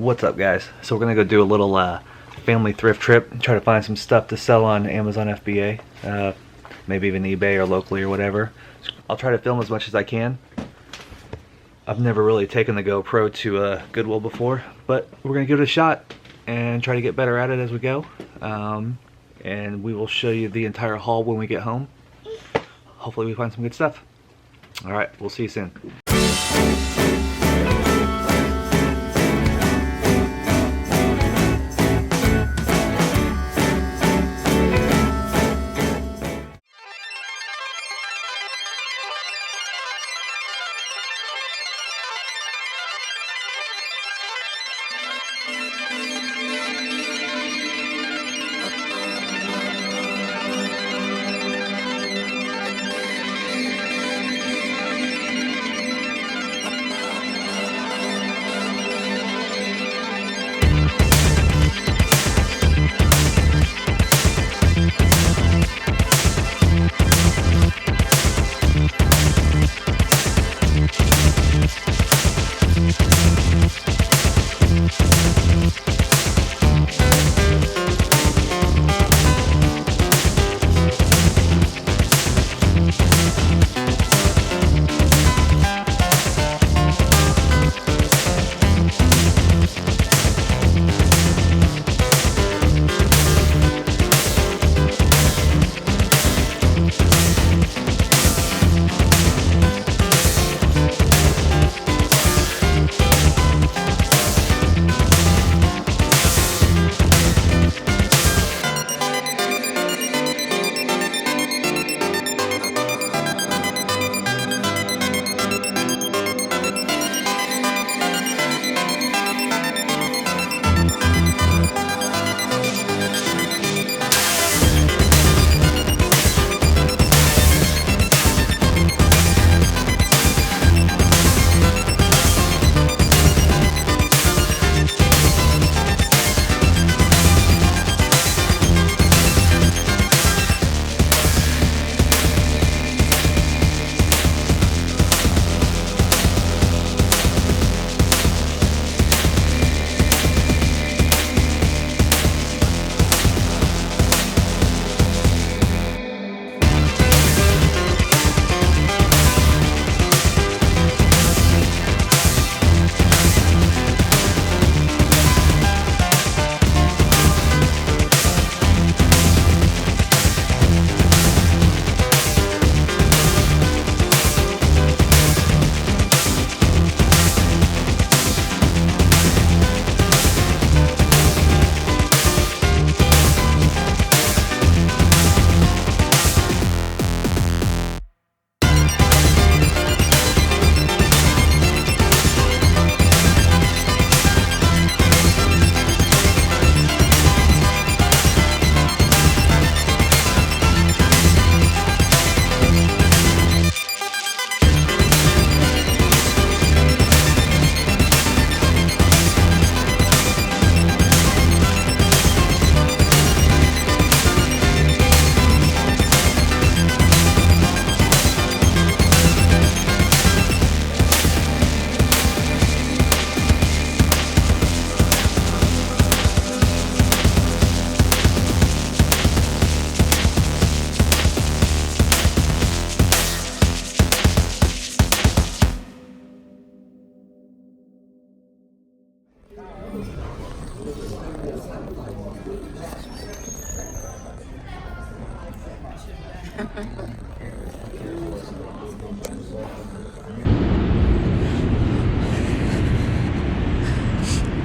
What's up, guys? So we're gonna go do a little family thrift trip and try to find some stuff to sell on Amazon FBA, maybe even eBay or locally or whatever. I'll try to film as much as I can. I've never really taken the GoPro to Goodwill before, but we're gonna give it a shot and try to get better at it as we go. And we will show you the entire haul when we get home. Hopefully we find some good stuff. All right, we'll see you soon.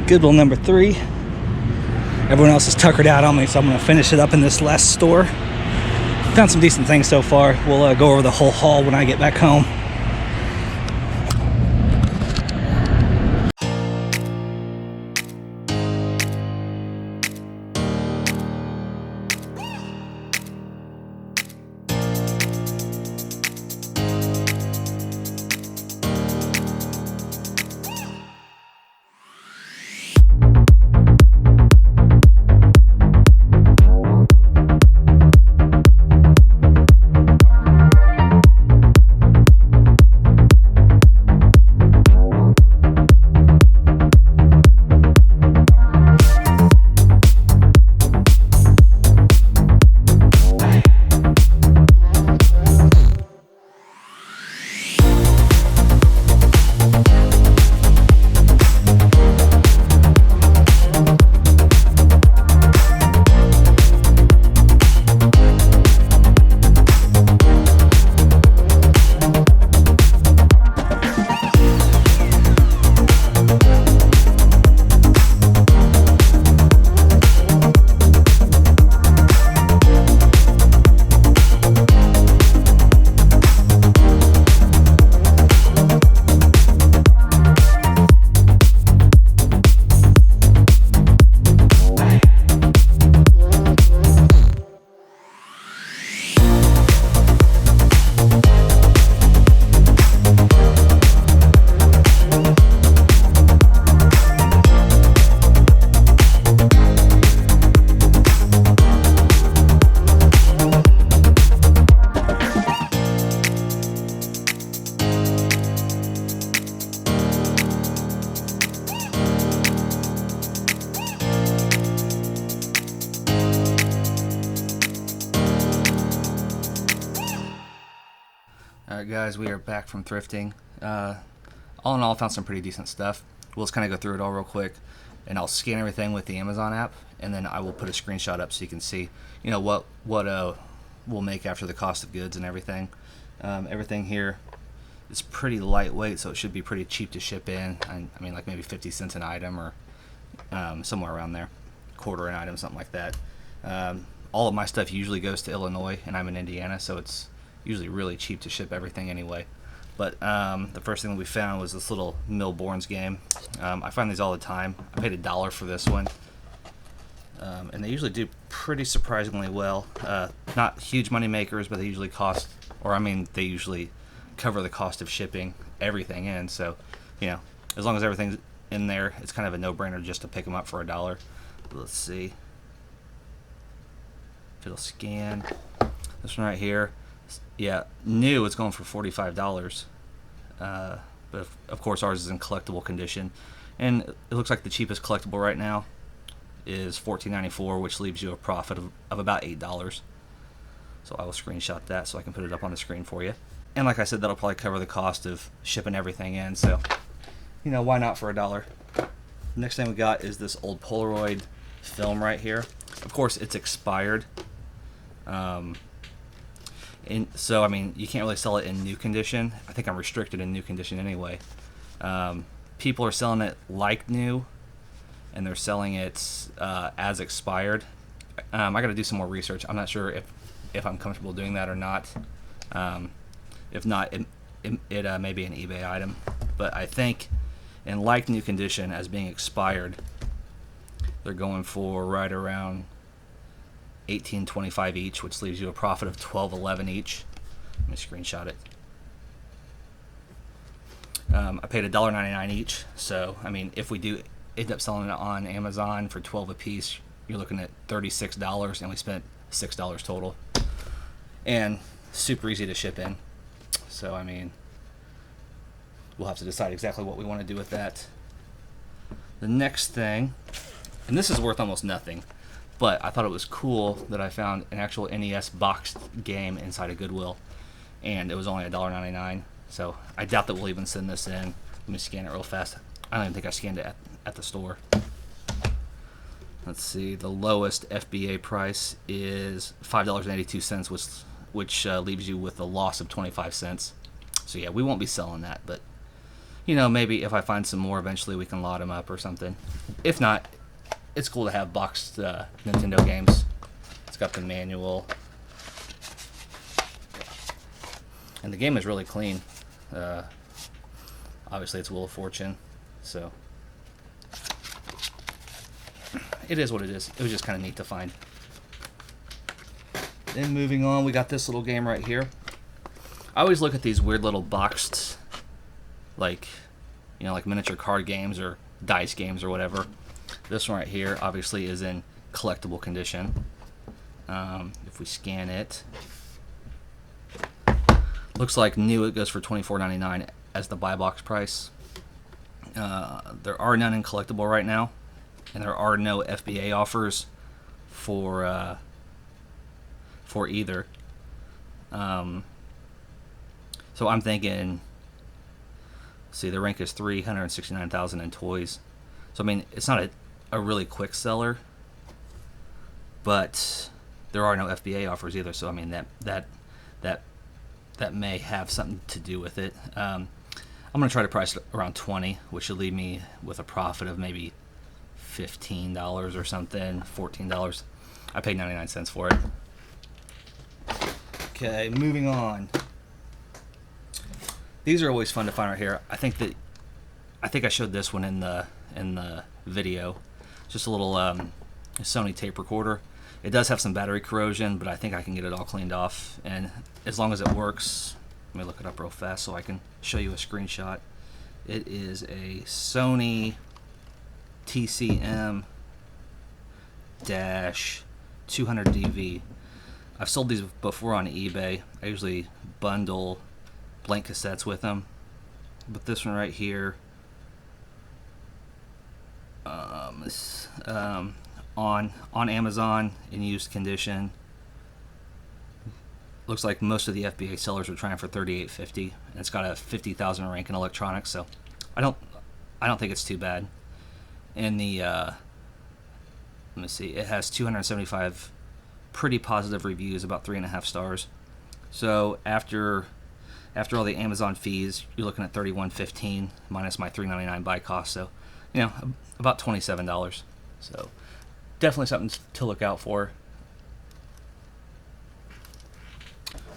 Goodwill number 3. Everyone else is tuckered out on me, so I'm going to finish it up in this last store. Found some decent things so far. We'll go over the whole haul when I get back home. Alright guys, we are back from thrifting. All in all, I found some pretty decent stuff. We'll just kind of go through it all real quick, and I'll scan everything with the Amazon app, and then I will put a screenshot up so you can see, you know, what we'll make after the cost of goods and everything. Everything here is pretty lightweight, so it should be pretty cheap to ship in. I mean, like maybe 50 cents an item, or somewhere around there, quarter an item, something like that. All of my stuff usually goes to Illinois, and I'm in Indiana, so it's usually really cheap to ship everything anyway. But the first thing that we found was this little Milborn's game. I find these all the time. I paid $1 for this one, and they usually do pretty surprisingly well. Not huge money makers, but they usually cost, or I mean, they usually cover the cost of shipping everything in. So, you know, as long as everything's in there, it's kind of a no-brainer just to pick them up for $1. Let's see if it'll scan. This one right here. Yeah, new, it's going for $45. But of course ours is in collectible condition, and it looks like the cheapest collectible right now is $14.94, which leaves you a profit of about $8. So I will screenshot that so I can put it up on the screen for you. And like I said, that'll probably cover the cost of shipping everything in, so, you know, why not for $1? Next thing we got is this old Polaroid film right here. Of course, it's expired. So, I mean, you can't really sell it in new condition. I think I'm restricted in new condition anyway. People are selling it like new, and they're selling it as expired. I got to do some more research. I'm not sure if I'm comfortable doing that or not. If not, it may be an eBay item. But I think in like new condition as being expired, they're going for right around $18.25 each, which leaves you a profit of $12.11 each. Let me screenshot it. I paid $1.99 each, so I mean, if we do end up selling it on Amazon for $12 a piece, you're looking at $36, and we spent $6 total. And super easy to ship in. So I mean, we'll have to decide exactly what we want to do with that. The next thing, and this is worth almost nothing, but I thought it was cool that I found an actual NES boxed game inside of Goodwill, and it was only $1.99. So I doubt that we'll even send this in. Let me scan it real fast. I don't even think I scanned it at the store. Let's see. The lowest FBA price is $5.82, which leaves you with a loss of 25 cents. So yeah, we won't be selling that, but you know, maybe if I find some more, eventually we can lot them up or something. If not, it's cool to have boxed Nintendo games. It's got the manual, and the game is really clean. Obviously, it's Wheel of Fortune, so it is what it is. It was just kind of neat to find. Then moving on, we got this little game right here. I always look at these weird little boxed, like, you know, like miniature card games or dice games or whatever. This one right here obviously is in collectible condition. If we scan it, looks like new, it goes for $24.99 as the buy box price. There are none in collectible right now, and there are no FBA offers for either. So I'm thinking, see, the rank is 369,000 in toys. So I mean, it's not a really quick seller, but there are no FBA offers either. So I mean, that may have something to do with it. I'm gonna try to price it around 20, which should leave me with a profit of maybe $15 or something, $14. I paid 99 cents for it. Okay, moving on. These are always fun to find right here. I think I showed this one in the video. Just a little Sony tape recorder. It does have some battery corrosion, but I think I can get it all cleaned off. And as long as it works, let me look it up real fast so I can show you a screenshot. It is a Sony TCM-200 DV. I've sold these before on eBay. I usually bundle blank cassettes with them, but this one right here, on Amazon in used condition, looks like most of the FBA sellers are trying for $38.50, and it's got a 50,000 rank in electronics, so I don't think it's too bad. And the let me see, it has 275 pretty positive reviews, about 3.5 stars. So after all the Amazon fees, you're looking at $31.15 minus my $3.99 buy cost, so about $27. So definitely something to look out for.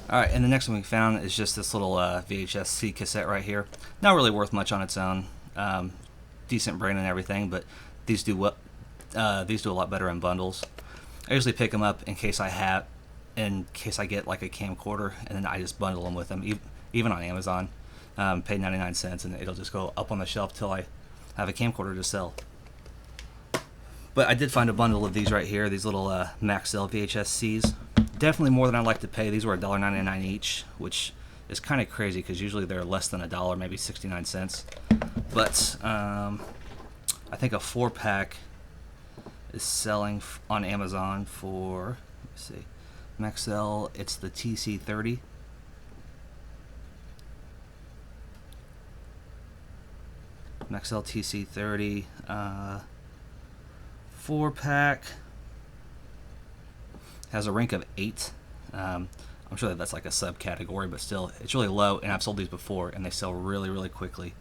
All right, and the next one we found is just this little VHS-C cassette right here. Not really worth much on its own. Decent brand and everything, but these do a lot better in bundles. I usually pick them up in case I get like a camcorder, and then I just bundle them with them, even on Amazon. Pay 99 cents, and it'll just go up on the shelf till I have a camcorder to sell. But I did find a bundle of these right here, these little Maxell VHS-Cs. Definitely more than I'd like to pay. These were $1.99 each, which is kind of crazy because usually they're less than $1, maybe 69 cents. But I think a 4-pack is selling on Amazon for, let's see, Maxell, it's the TC30. Maxell TC30 4-pack has a rank of 8. I'm sure that's like a subcategory, but still, it's really low, and I've sold these before, and they sell really, really quickly.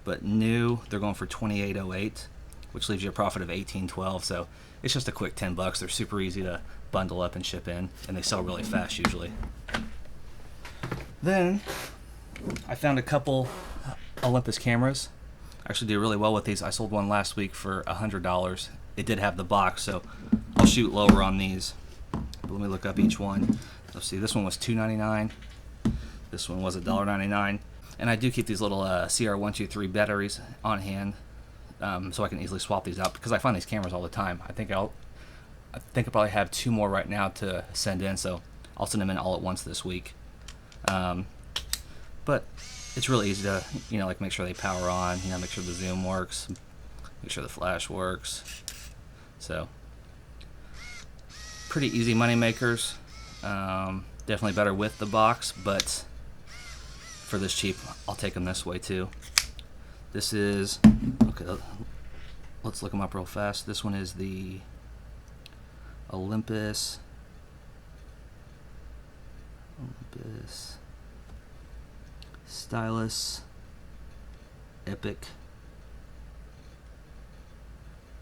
But new, they're going for $28.08, which leaves you a profit of $18.12, so it's just a quick $10. They're super easy to bundle up and ship in, and they sell really fast usually. Then, I found a couple Olympus cameras. I actually do really well with these. I sold one last week for $100. It did have the box, so I'll shoot lower on these. But let me look up each one. Let's see, this one was $2.99. This one was $1.99. And I do keep these little CR123 batteries on hand, so I can easily swap these out because I find these cameras all the time. I think I probably have 2 more right now to send in, so I'll send them in all at once this week. But it's really easy to, like make sure they power on, make sure the zoom works, make sure the flash works. So pretty easy money makers. Definitely better with the box, but for this cheap, I'll take them this way too. This is, okay, let's look them up real fast. This one is the Olympus Stylus Epic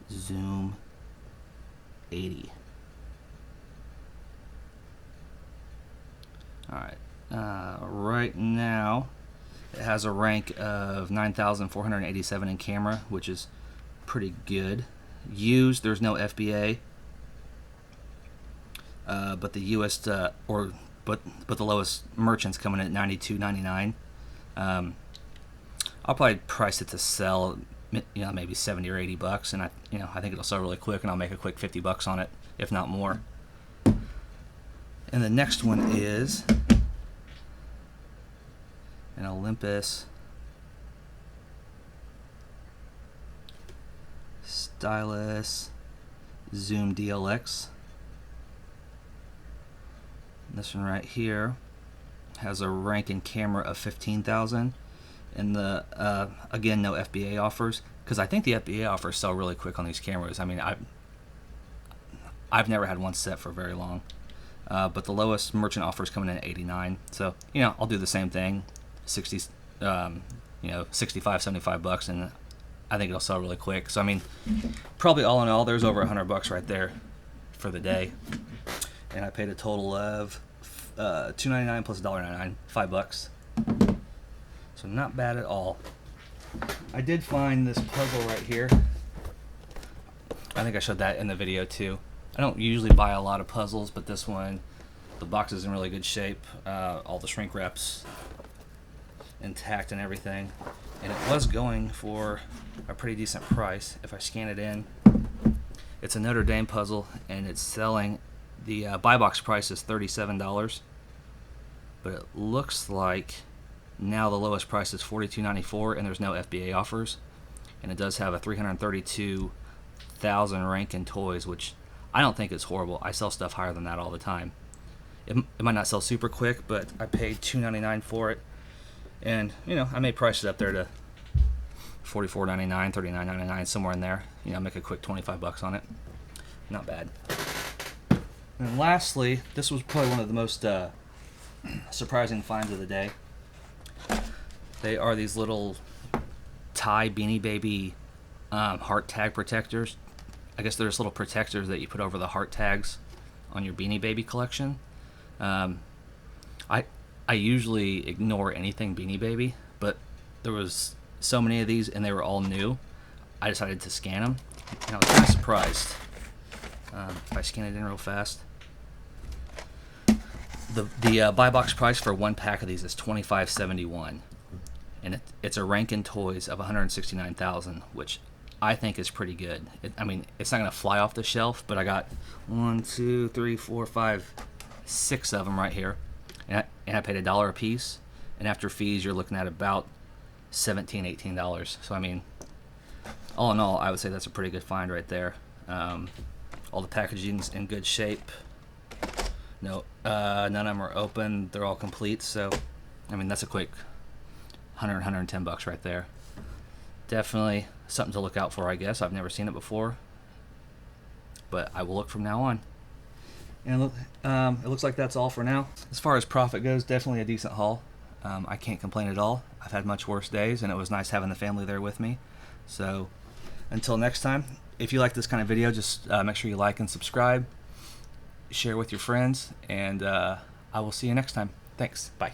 Zoom 80. Alright, right now it has a rank of 9,487 in camera, which is pretty good. Used, there's no FBA, but the US but the lowest merchant's coming in at $92.99. I'll probably price it to sell, maybe $70 or $80, and I think it'll sell really quick, and I'll make a quick $50 on it, if not more. And the next one is an Olympus Stylus Zoom DLX. This one right here has a rank in camera of 15,000, and the again, no FBA offers, because I think the FBA offers sell really quick on these cameras. I mean, I've never had one set for very long, but the lowest merchant offer is coming in at 89. So I'll do the same thing, 60, 65, $75, and I think it'll sell really quick. So I mean, probably all in all, there's over $100 right there for the day. And I paid a total of $2.99 plus $1.99, $5. So not bad at all. I did find this puzzle right here. I think I showed that in the video too. I don't usually buy a lot of puzzles, but this one, the box is in really good shape. All the shrink wrap's intact and everything. And it was going for a pretty decent price. If I scan it in, it's a Notre Dame puzzle, and it's selling. The buy box price is $37, but it looks like now the lowest price is $42.94, and there's no FBA offers. And it does have a 332,000 rank in toys, which I don't think is horrible. I sell stuff higher than that all the time. it might not sell super quick, but I paid $2.99 for it, and you know, I may price it up there to $44.99, $39.99, somewhere in there. You know, make a quick 25 bucks on it. Not bad. And lastly, this was probably one of the most surprising finds of the day. They are these little tie Beanie Baby heart tag protectors. I guess they're just little protectors that you put over the heart tags on your Beanie Baby collection. I usually ignore anything Beanie Baby, but there was so many of these and they were all new. I decided to scan them, and I was kind of surprised. If I scan it in real fast, the buy box price for one pack of these is $25.71, and it's a Rankin Toys of $169,000, which I think is pretty good. I mean, it's not gonna fly off the shelf, but I got 1, 2, 3, 4, 5, 6 of them right here, and I paid $1 a piece, and after fees, you're looking at about $17, $18. So I mean, all in all, I would say that's a pretty good find right there. All the packaging's in good shape. No, none of them are open. They're all complete. So, I mean, that's a quick 110 bucks right there. Definitely something to look out for, I guess. I've never seen it before, but I will look from now on. And look, it looks like that's all for now. As far as profit goes, definitely a decent haul. I can't complain at all. I've had much worse days, and it was nice having the family there with me. So, until next time, if you like this kind of video, just make sure you like and subscribe, share with your friends, and I will see you next time. Thanks. Bye.